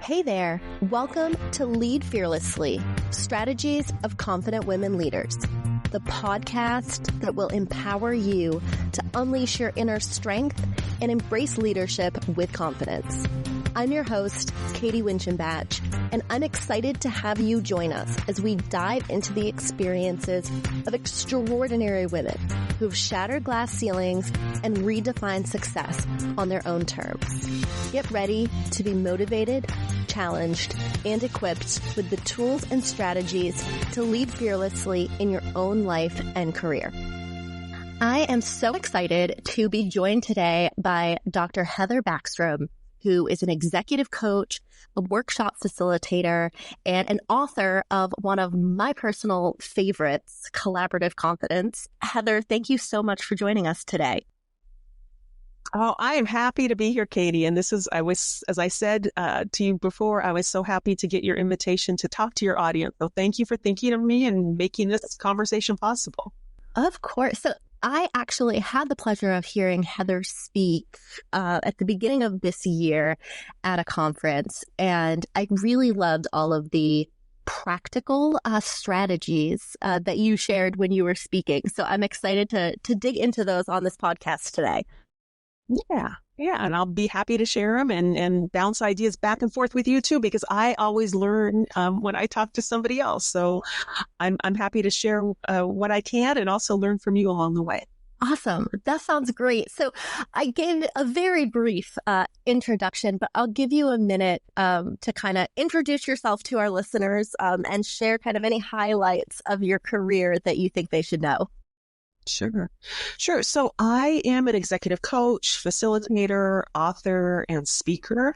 Hey there, welcome to Lead Fearlessly, Strategies of Confident Women Leaders, the podcast that will empower you to unleash your inner strength and embrace leadership with confidence. I'm your host, Katie Winchenbach, and I'm excited to have you join us as we dive into the experiences of extraordinary women who've shattered glass ceilings and redefined success on their own terms. Get ready to be motivated, challenged, and equipped with the tools and strategies to lead fearlessly in your own life and career. I am so excited to be joined today by Dr. Heather Backstrom, who is an executive coach, a workshop facilitator, and an author of one of my personal favorites, Collaborative Confidence. Heather, thank you so much for joining us today. Oh, I am happy to be here, Katie. And as I said to you before, I was so happy to get your invitation to talk to your audience. So thank you for thinking of me and making this conversation possible. Of course. So I actually had the pleasure of hearing Heather speak at the beginning of this year at a conference, and I really loved all of the practical strategies that you shared when you were speaking. So I'm excited to dig into those on this podcast today. Yeah. And I'll be happy to share them and bounce ideas back and forth with you too, because I always learn when I talk to somebody else. So I'm happy to share what I can and also learn from you along the way. Awesome. That sounds great. So I gave a very brief introduction, but I'll give you a minute to kind of introduce yourself to our listeners and share kind of any highlights of your career that you think they should know. Sure. So I am an executive coach, facilitator, author, and speaker,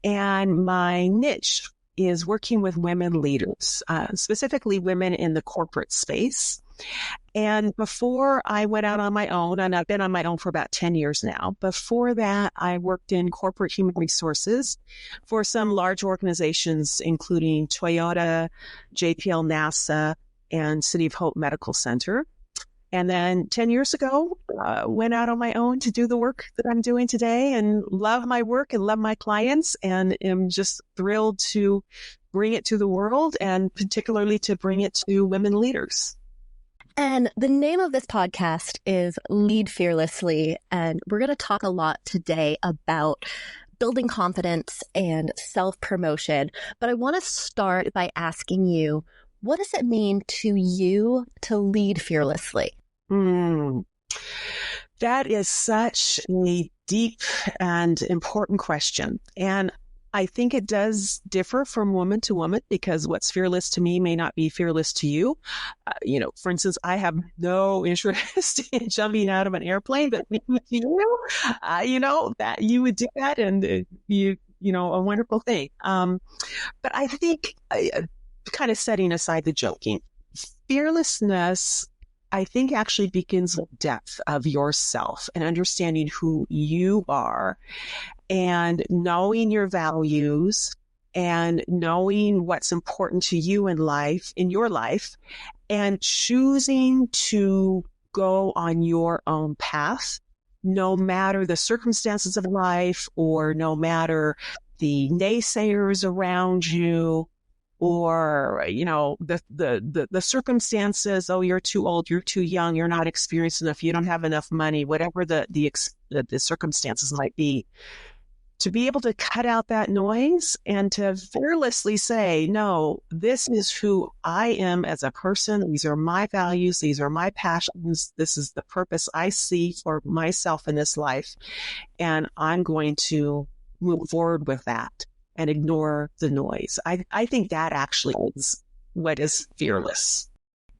and my niche is working with women leaders, specifically women in the corporate space. And before I went out on my own, and I've been on my own for about 10 years now, before that, I worked in corporate human resources for some large organizations, including Toyota, JPL, NASA, and City of Hope Medical Center. And then 10 years ago, went out on my own to do the work that I'm doing today and love my work and love my clients and am just thrilled to bring it to the world and particularly to bring it to women leaders. And the name of this podcast is Lead Fearlessly. And we're going to talk a lot today about building confidence and self-promotion. But I want to start by asking you, what does it mean to you to lead fearlessly? That is such a deep and important question. And I think it does differ from woman to woman because what's fearless to me may not be fearless to you. For instance, I have no interest in jumping out of an airplane, but that you would do that and a wonderful thing. But I think kind of setting aside the joking, fearlessness, I think actually begins with depth of yourself and understanding who you are and knowing your values and knowing what's important to you in your life, and choosing to go on your own path, no matter the circumstances of life or no matter the naysayers around you, or, the circumstances, oh, you're too old, you're too young, you're not experienced enough, you don't have enough money, whatever the circumstances might be, to be able to cut out that noise and to fearlessly say, no, this is who I am as a person. These are my values. These are my passions. This is the purpose I see for myself in this life. And I'm going to move forward with that and ignore the noise. I think that actually is what is fearless.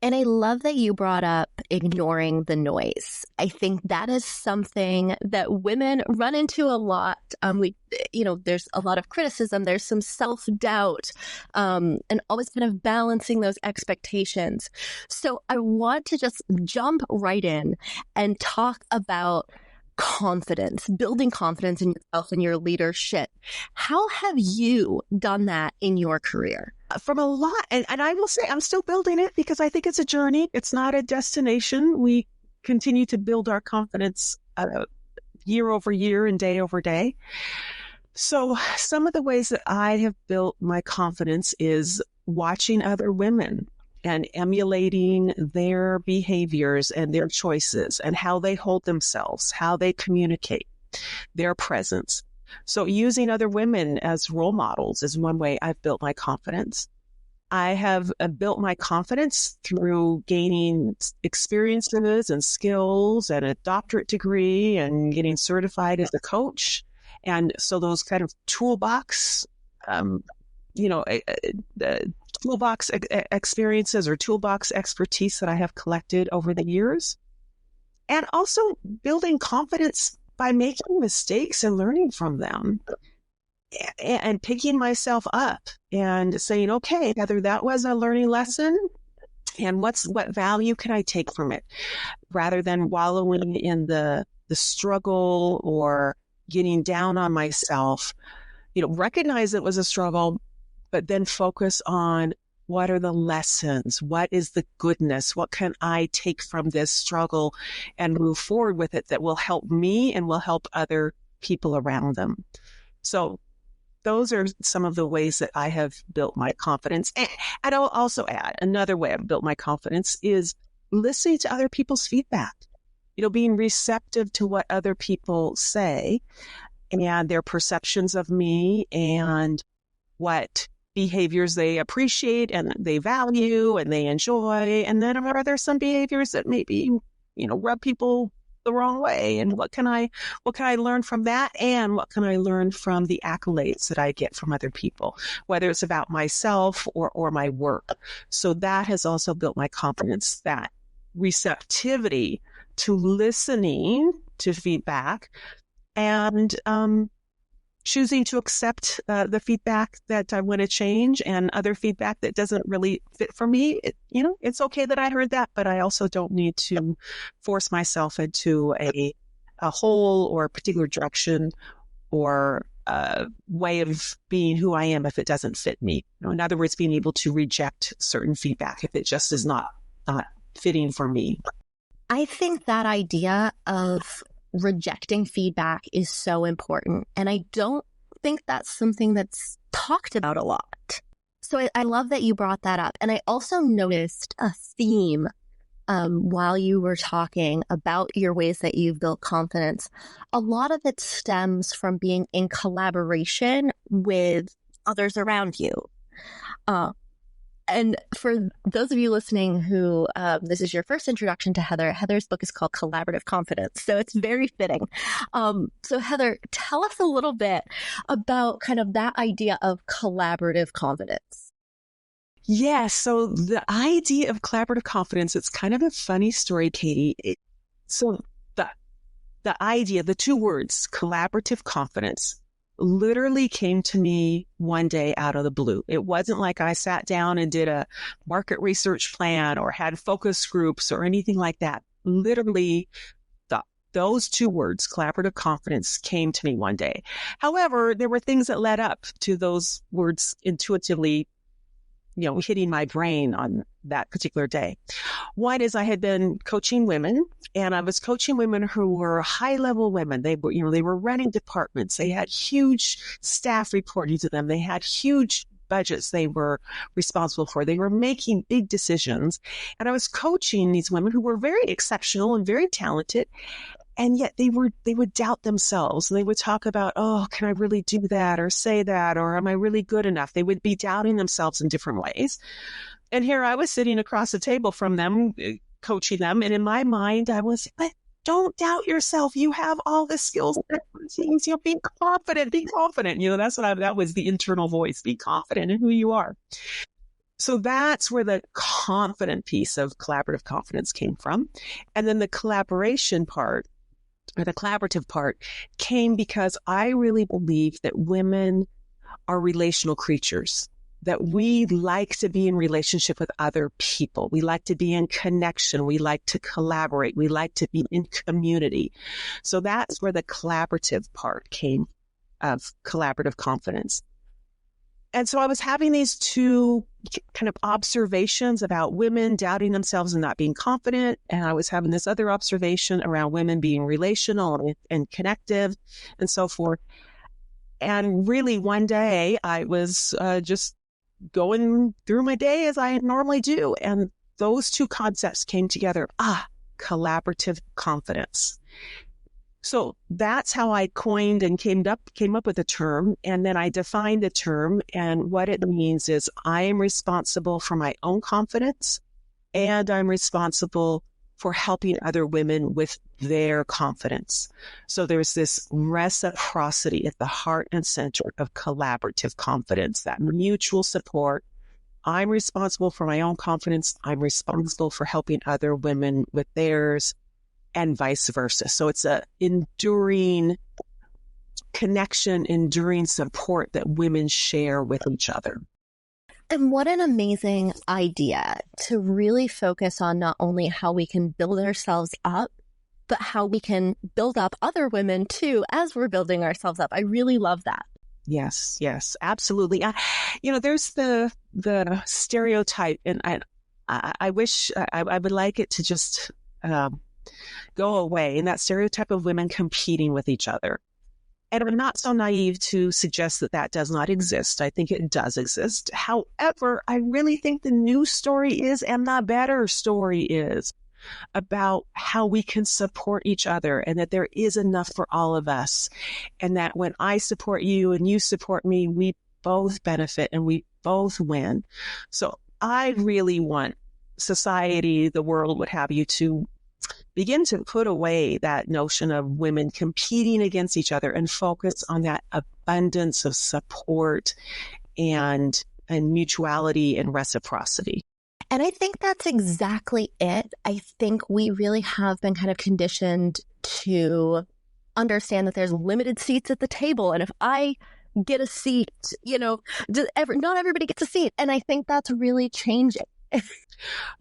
And I love that you brought up ignoring the noise. I think that is something that women run into a lot. There's a lot of criticism. There's some self-doubt, and always kind of balancing those expectations. So I want to just jump right in and talk about confidence, building confidence in yourself and your leadership. How have you done that in your career? From a lot, and I will say I'm still building it because I think it's a journey. It's not a destination. We continue to build our confidence year over year and day over day. So some of the ways that I have built my confidence is watching other women and emulating their behaviors and their choices and how they hold themselves, how they communicate, their presence. So using other women as role models is one way I've built my confidence. I have built my confidence through gaining experiences and skills and a doctorate degree and getting certified as a coach. And so those kind of toolbox, the toolbox experiences or toolbox expertise that I have collected over the years. And also building confidence by making mistakes and learning from them and picking myself up and saying, okay, Heather, that was a learning lesson. And what value can I take from it? Rather than wallowing in the struggle or getting down on myself, recognize it was a struggle, but then focus on what are the lessons? What is the goodness? What can I take from this struggle and move forward with it that will help me and will help other people around them? So those are some of the ways that I have built my confidence. And I'll also add another way I've built my confidence is listening to other people's feedback, being receptive to what other people say and their perceptions of me and what behaviors they appreciate and they value and they enjoy. And then are there some behaviors that maybe, rub people the wrong way? And what can I learn from that? And what can I learn from the accolades that I get from other people, whether it's about myself or my work? So that has also built my confidence, that receptivity to listening to feedback and choosing to accept the feedback that I want to change and other feedback that doesn't really fit for me. It's okay that I heard that, but I also don't need to force myself into a whole or a particular direction or a way of being who I am if it doesn't fit me. In other words, being able to reject certain feedback if it just is not fitting for me. I think that idea of rejecting feedback is so important. And I don't think that's something that's talked about a lot. So I love that you brought that up. And I also noticed a theme while you were talking about your ways that you've built confidence. A lot of it stems from being in collaboration with others around you. And for those of you listening who this is your first introduction to Heather, Heather's book is called Collaborative Confidence. So it's very fitting. So Heather, tell us a little bit about kind of that idea of collaborative confidence. Yeah, so the idea of collaborative confidence, it's kind of a funny story, Katie. So the idea, the two words, collaborative confidence, literally came to me one day out of the blue. It wasn't like I sat down and did a market research plan or had focus groups or anything like that. Literally, those two words, collaborative confidence, came to me one day. However, there were things that led up to those words intuitively, hitting my brain on that particular day. One is I had been coaching women, and I was coaching women who were high-level women. They were running departments. They had huge staff reporting to them. They had huge budgets they were responsible for. They were making big decisions. And I was coaching these women who were very exceptional and very talented. And yet they would doubt themselves. They would talk about, oh, can I really do that or say that? Or am I really good enough? They would be doubting themselves in different ways. And here I was sitting across the table from them, coaching them. And in my mind, I was, but don't doubt yourself. You have all the skills and expertise. Be confident, be confident. That was the internal voice. Be confident in who you are. So that's where the confident piece of collaborative confidence came from. And then the collaboration part, or the collaborative part, came because I really believe that women are relational creatures, that we like to be in relationship with other people. We like to be in connection. We like to collaborate. We like to be in community. So that's where the collaborative part came of collaborative confidence. And so I was having these two kind of observations about women doubting themselves and not being confident. And I was having this other observation around women being relational and connective and so forth. And really one day I was just going through my day as I normally do. And those two concepts came together. Collaborative confidence. So that's how I coined and came up with the term. And then I defined the term. And what it means is I am responsible for my own confidence, and I'm responsible for helping other women with their confidence. So there's this reciprocity at the heart and center of collaborative confidence, that mutual support. I'm responsible for my own confidence. I'm responsible for helping other women with theirs, and vice versa. So it's a enduring connection, enduring support that women share with each other. And what an amazing idea to really focus on not only how we can build ourselves up, but how we can build up other women too, as we're building ourselves up. I really love that. Yes, absolutely. There's the stereotype, and I wish I would like it to just go away, and that stereotype of women competing with each other. And I'm not so naive to suggest that does not exist. I think it does exist. However, I really think the new story is, and the better story is, about how we can support each other, and that there is enough for all of us. And that when I support you and you support me, we both benefit and we both win. So I really want society, the world, what have you, to begin to put away that notion of women competing against each other and focus on that abundance of support and mutuality and reciprocity. And I think that's exactly it. I think we really have been kind of conditioned to understand that there's limited seats at the table. And if I get a seat, not everybody gets a seat. And I think that's really changing.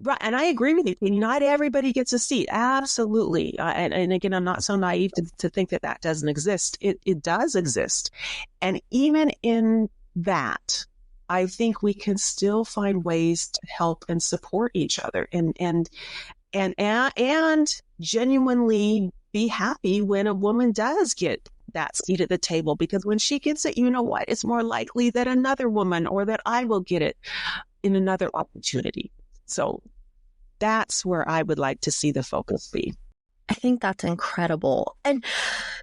Right. And I agree with you. Not everybody gets a seat. Absolutely. And again, I'm not so naive to think that doesn't exist. It does exist. And even in that, I think we can still find ways to help and support each other and genuinely be happy when a woman does get that seat at the table, because when she gets it, it's more likely that another woman or that I will get it in another opportunity. So that's where I would like to see the focus be. I think that's incredible. And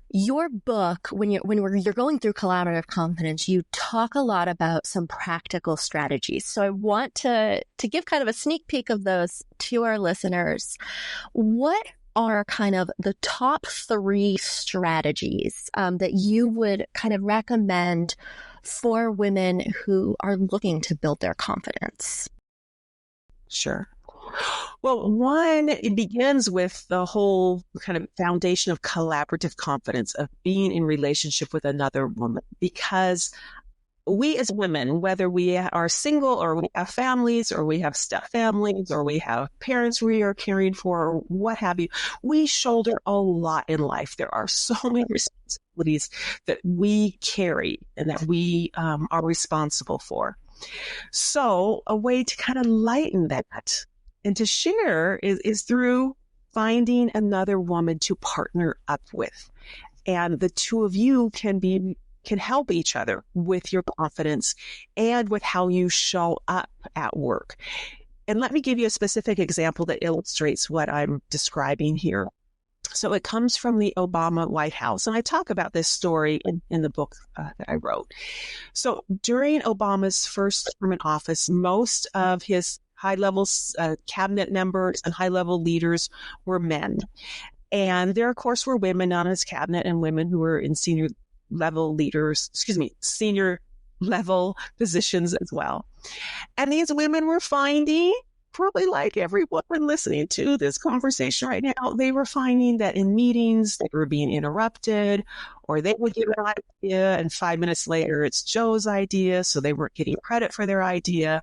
your book, when you're going through collaborative confidence, you talk a lot about some practical strategies. So I want to give kind of a sneak peek of those to our listeners. What are kind of the top 3 strategies that you would kind of recommend for women who are looking to build their confidence? Sure. Well, one, it begins with the whole kind of foundation of collaborative confidence, of being in relationship with another woman, because we as women, whether we are single or we have families or we have step families or we have parents we are caring for or what have you, we shoulder a lot in life. There are so many responsibilities that we carry and that we are responsible for. So a way to kind of lighten that and to share is through finding another woman to partner up with. And the two of you can help each other with your confidence and with how you show up at work. And let me give you a specific example that illustrates what I'm describing here. So it comes from the Obama White House. And I talk about this story in the book that I wrote. So during Obama's first term in office, most of his high-level cabinet members and high-level leaders were men. And there, of course, were women on his cabinet and women who were in senior level positions as well. And these women were finding, probably like every woman listening to this conversation right now, they were finding that in meetings they were being interrupted, or they would give an idea and 5 minutes later it's Joe's idea, so they weren't getting credit for their idea.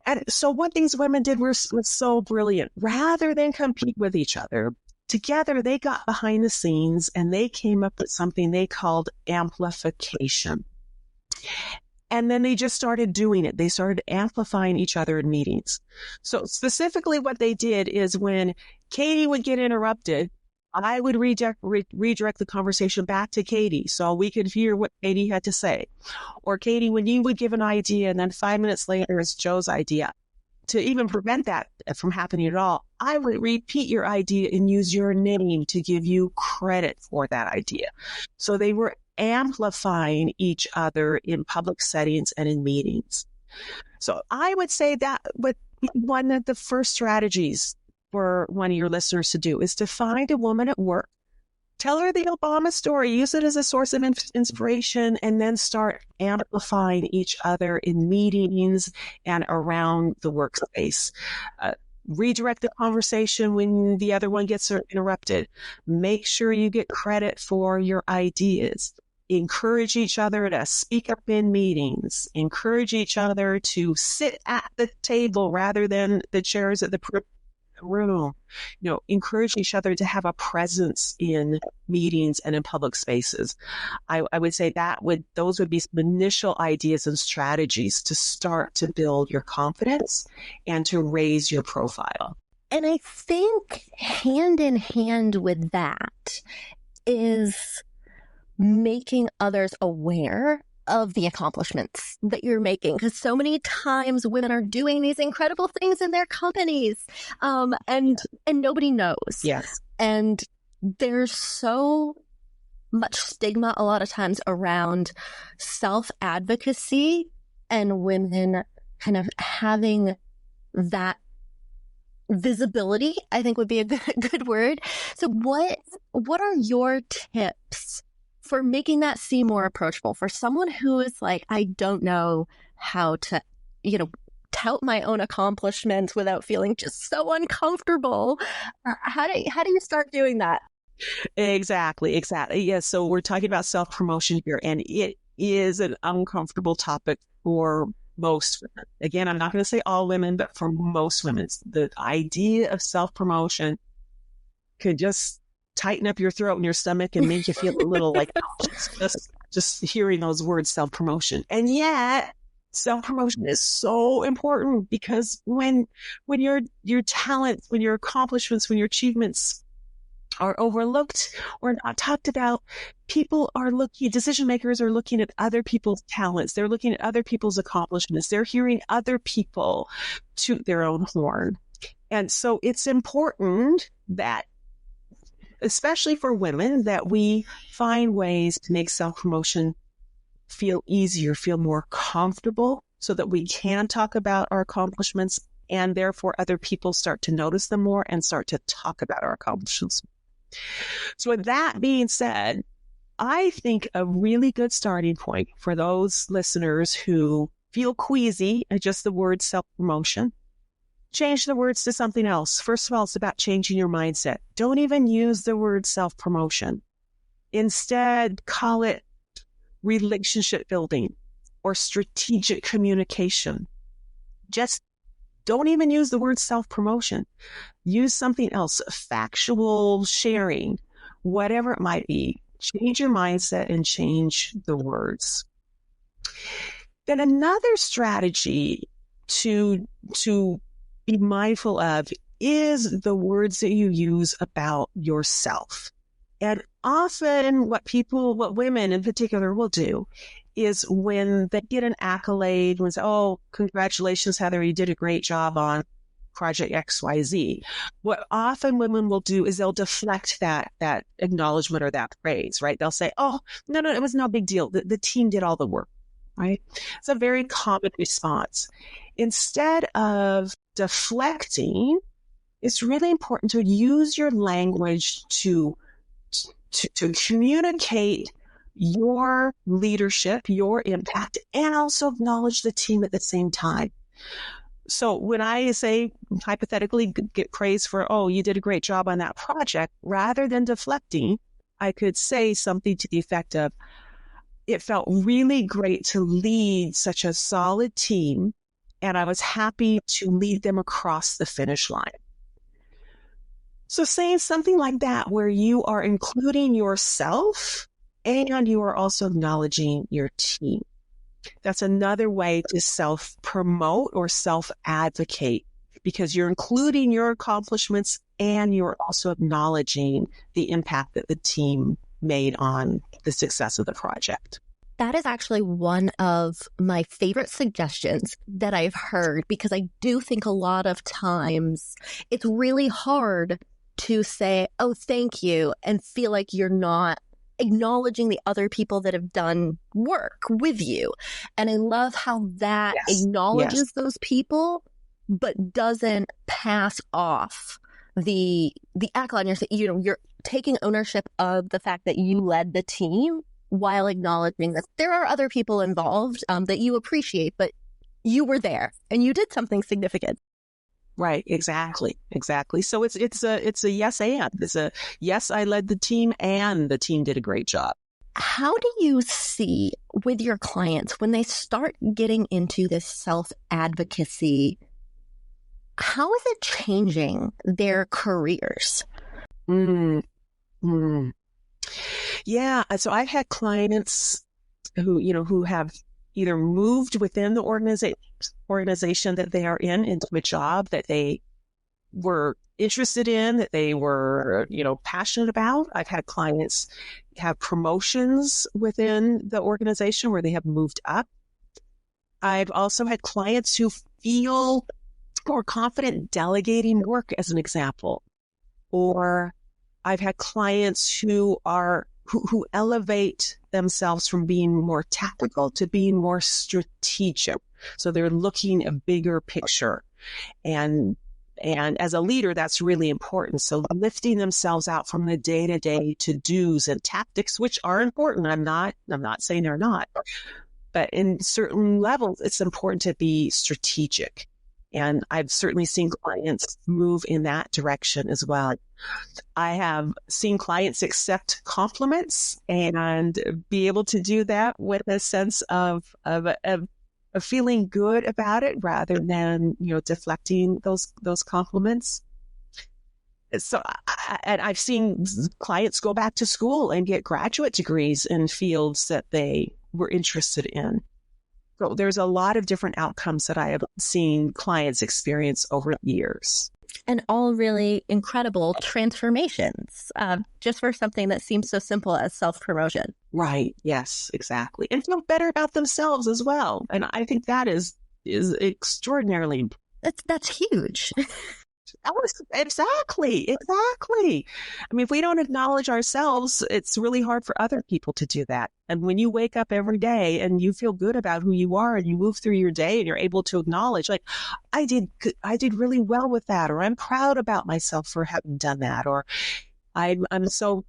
And so what these women did was so brilliant. Rather than compete with each other, together they got behind the scenes and they came up with something they called amplification. And then they just started doing it. They started amplifying each other in meetings. So specifically what they did is when Katie would get interrupted, I would redirect the conversation back to Katie so we could hear what Katie had to say. Or Katie, when you would give an idea and then 5 minutes later it's Joe's idea, to even prevent that from happening at all, I would repeat your idea and use your name to give you credit for that idea. So they were amplifying each other in public settings and in meetings. So I would say that one of the first strategies for one of your listeners to do is to find a woman at work. Tell her the Obama story, use it as a source of inspiration, and then start amplifying each other in meetings and around the workspace. Redirect the conversation when the other one gets interrupted. Make sure you get credit for your ideas. Encourage each other to speak up in meetings. Encourage each other to sit at the table rather than the chairs at the room. Encourage each other to have a presence in meetings and in public spaces. I would say those would be some initial ideas and strategies to start to build your confidence and to raise your profile. And I think hand in hand with that is making others aware of the accomplishments that you're making, because so many times women are doing these incredible things in their companies, and nobody knows. Yes. And there's so much stigma a lot of times around self-advocacy and women kind of having that visibility, I think would be a good word. So what are your tips for making that seem more approachable for someone who is like, I don't know how to, tout my own accomplishments without feeling just so uncomfortable? How do you start doing that? Exactly. Yes. So we're talking about self-promotion here, and it is an uncomfortable topic for most women. Again, I'm not going to say all women, but for most women, the idea of self-promotion could just tighten up your throat and your stomach and make you feel a little like just hearing those words, self-promotion. And yet self-promotion is so important, because when your talents, when your accomplishments, when your achievements are overlooked or not talked about, decision makers are looking at other people's talents. They're looking at other people's accomplishments. They're hearing other people toot their own horn. And so it's important that, especially for women, that we find ways to make self-promotion feel easier, feel more comfortable, so that we can talk about our accomplishments, and therefore other people start to notice them more and start to talk about our accomplishments. So with that being said, I think a really good starting point for those listeners who feel queasy at just the word self-promotion, change the words to something else. First of all, it's about changing your mindset. Don't even use the word self-promotion. Instead, call it relationship building or strategic communication. Just don't even use the word self-promotion. Use something else, factual sharing, whatever it might be. Change your mindset and change the words. Then another strategy to be mindful of is the words that you use about yourself. And often what women in particular will do is when they get an accolade, when they say, oh, congratulations, Heather, you did a great job on project XYZ. What often women will do is they'll deflect that acknowledgement or that praise, right? They'll say, oh, no, it was no big deal. The team did all the work, right? It's a very common response. Instead of deflecting, it's really important to use your language to communicate your leadership, your impact, and also acknowledge the team at the same time. So when I say, hypothetically, get praise for, oh, you did a great job on that project, rather than deflecting, I could say something to the effect of, it felt really great to lead such a solid team, and I was happy to lead them across the finish line. So saying something like that, where you are including yourself and you are also acknowledging your team. That's another way to self-promote or self-advocate, because you're including your accomplishments and you're also acknowledging the impact that the team made on the success of the project. That is actually one of my favorite suggestions that I've heard, because I do think a lot of times it's really hard to say, oh, thank you, and feel like you're not acknowledging the other people that have done work with you. And I love how that acknowledges those people, but doesn't pass off the accolade. You're taking ownership of the fact that you led the team, while acknowledging that there are other people involved that you appreciate, but you were there and you did something significant. Right. Exactly. So it's a yes and. It's a yes, I led the team and the team did a great job. How do you see with your clients when they start getting into this self-advocacy, how is it changing their careers? Yeah. So I've had clients who have either moved within the organization that they are in into a job that they were interested in, that they were, passionate about. I've had clients have promotions within the organization where they have moved up. I've also had clients who feel more confident delegating work, as an example. Or I've had clients who elevate themselves from being more tactical to being more strategic. So they're looking a bigger picture. And as a leader, that's really important. So lifting themselves out from the day-to-day to-dos and tactics, which are important. I'm not saying they're not. But in certain levels, it's important to be strategic. And I've certainly seen clients move in that direction as well. I have seen clients accept compliments and be able to do that with a sense of feeling good about it rather than, deflecting those compliments. So, and I've seen clients go back to school and get graduate degrees in fields that they were interested in. So there's a lot of different outcomes that I have seen clients experience over years. And all really incredible transformations, just for something that seems so simple as self-promotion. Right. Yes, exactly. And feel better about themselves as well. And I think that is extraordinarily important. That's huge. Exactly. I mean, if we don't acknowledge ourselves, it's really hard for other people to do that. And when you wake up every day and you feel good about who you are and you move through your day and you're able to acknowledge, like, I did really well with that, or I'm proud about myself for having done that, or I'm so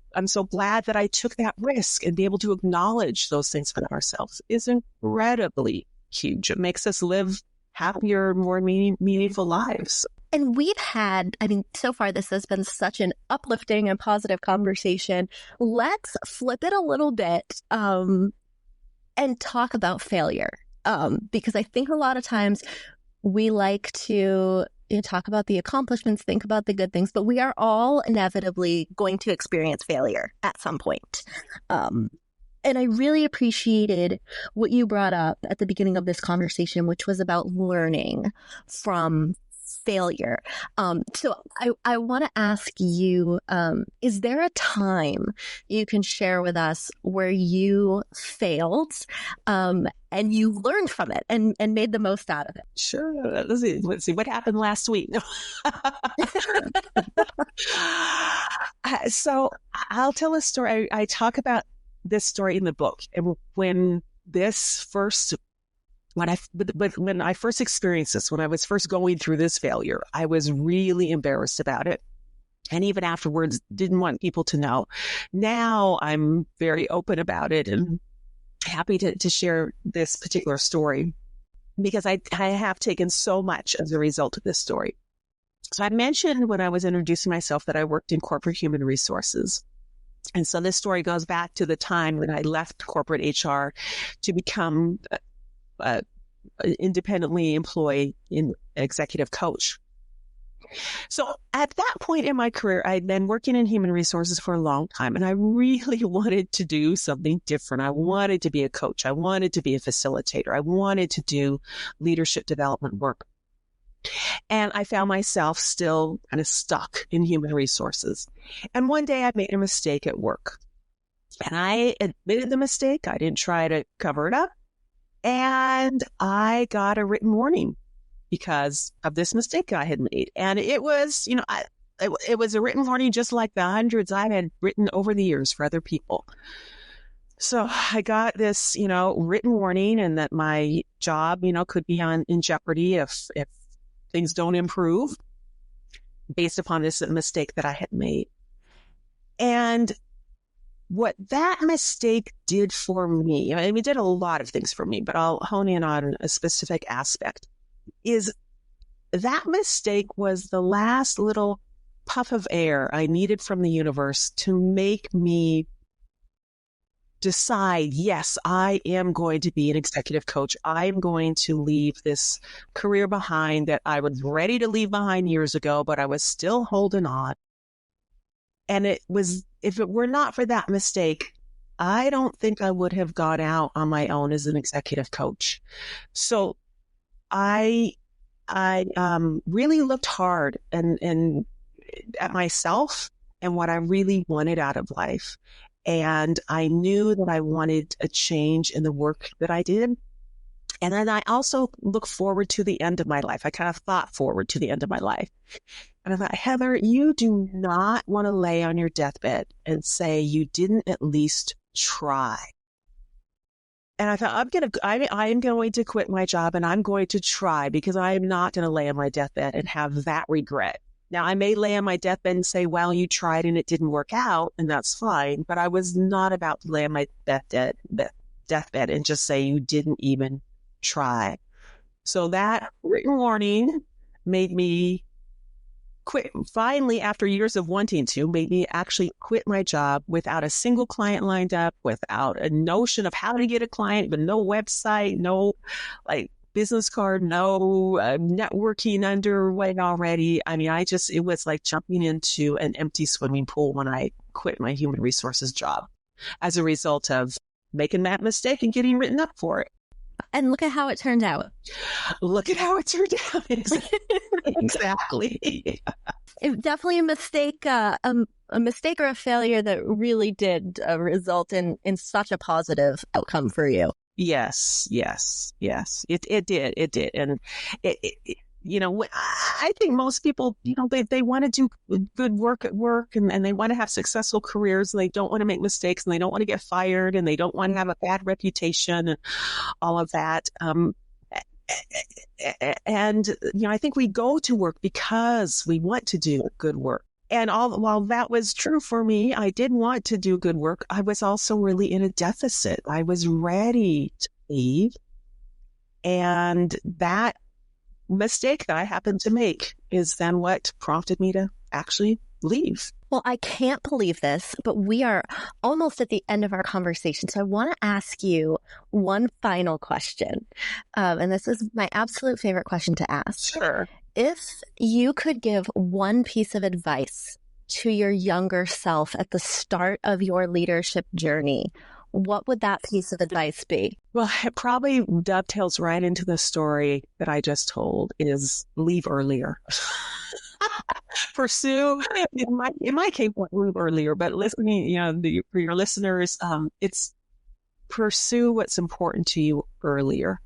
glad that I took that risk, and be able to acknowledge those things for ourselves is incredibly huge. It makes us live happier, more meaningful lives. And we've had, so far this has been such an uplifting and positive conversation. Let's flip it a little bit and talk about failure. Because I think a lot of times we like to talk about the accomplishments, think about the good things, but we are all inevitably going to experience failure at some point. And I really appreciated what you brought up at the beginning of this conversation, which was about learning from failure. So I want to ask you, is there a time you can share with us where you failed and you learned from it and made the most out of it? Sure. Let's see what happened last week. So I'll tell a story. I talk about this story in the book. And when I first experienced this, when I was first going through this failure, I was really embarrassed about it. And even afterwards, didn't want people to know. Now I'm very open about it and happy to share this particular story, because I have taken so much as a result of this story. So I mentioned when I was introducing myself that I worked in corporate human resources. And so this story goes back to the time when I left corporate HR to become independently employed in executive coach. So at that point in my career, I'd been working in human resources for a long time, and I really wanted to do something different. I wanted to be a coach. I wanted to be a facilitator. I wanted to do leadership development work. And I found myself still kind of stuck in human resources. And one day I made a mistake at work. And I admitted the mistake. I didn't try to cover it up. And I got a written warning because of this mistake I had made. And it was, it was a written warning just like the hundreds I had written over the years for other people. So I got this, written warning, and that my job, could be in jeopardy if things don't improve based upon this mistake that I had made. And what that mistake did for me, it did a lot of things for me, but I'll hone in on a specific aspect, is that mistake was the last little puff of air I needed from the universe to make me decide, yes, I am going to be an executive coach. I'm going to leave this career behind that I was ready to leave behind years ago, but I was still holding on. And if it were not for that mistake, I don't think I would have gone out on my own as an executive coach. So I really looked hard and at myself and what I really wanted out of life. And I knew that I wanted a change in the work that I did. And then I also looked forward to the end of my life. I kind of thought forward to the end of my life. And I thought, Heather, you do not want to lay on your deathbed and say you didn't at least try. And I thought, I am going to quit my job, and I'm going to try, because I am not going to lay on my deathbed and have that regret. Now, I may lay on my deathbed and say, well, you tried and it didn't work out, and that's fine. But I was not about to lay on my deathbed and just say you didn't even try. So that written warning made me quit. Finally, after years of wanting to, made me actually quit my job without a single client lined up, without a notion of how to get a client, but no website, no business card, no networking underway already. It was like jumping into an empty swimming pool when I quit my human resources job as a result of making that mistake and getting written up for it. And look at how it turned out. Look at how it turned out. Exactly. It definitely a mistake or a failure that really did result in such a positive outcome for you. Yes. It did. And I think most people, they want to do good work at work, and they want to have successful careers, and they don't want to make mistakes, and they don't want to get fired, and they don't want to have a bad reputation and all of that. And I think we go to work because we want to do good work. And while that was true for me, I did want to do good work. I was also really in a deficit. I was ready to leave. And that mistake that I happened to make is then what prompted me to actually leave. Well, I can't believe this, but we are almost at the end of our conversation. So I want to ask you one final question. And this is my absolute favorite question to ask. Sure. If you could give one piece of advice to your younger self at the start of your leadership journey, what would that piece of advice be? Well, it probably dovetails right into the story that I just told, is leave earlier. Pursue, in my case, leave earlier, but listening, for your listeners, it's pursue what's important to you earlier.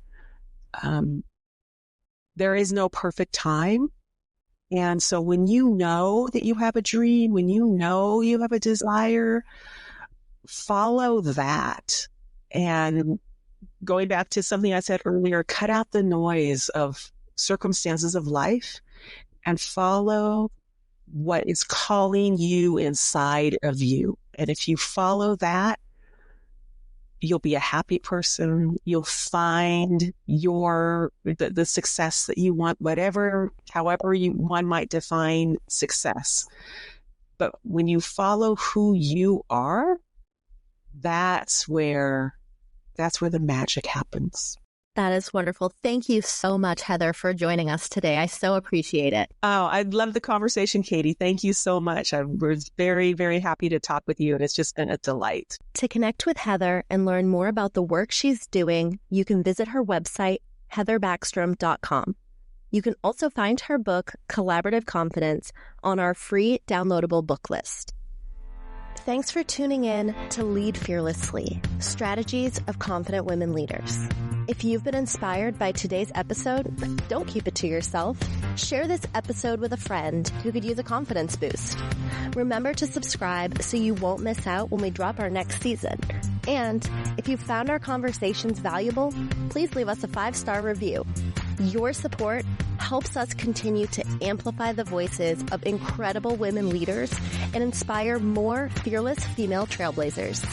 There is no perfect time. And so when you know that you have a dream, when you know you have a desire, follow that. And going back to something I said earlier, cut out the noise of circumstances of life and follow what is calling you inside of you. And if you follow that, you'll be a happy person. You'll find the success that you want, however one might define success. But when you follow who you are, that's where the magic happens. That is wonderful. Thank you so much, Heather, for joining us today. I so appreciate it. Oh, I love the conversation, Katie. Thank you so much. I was very, very happy to talk with you, and it's just been a delight. To connect with Heather and learn more about the work she's doing, you can visit her website, heatherbackstrom.com. You can also find her book, Collaborative Confidence, on our free downloadable book list. Thanks for tuning in to Lead Fearlessly, Strategies of Confident Women Leaders. If you've been inspired by today's episode, don't keep it to yourself. Share this episode with a friend who could use a confidence boost. Remember to subscribe so you won't miss out when we drop our next season. And if you found our conversations valuable, please leave us a 5-star review. Your support helps us continue to amplify the voices of incredible women leaders and inspire more fearless female trailblazers.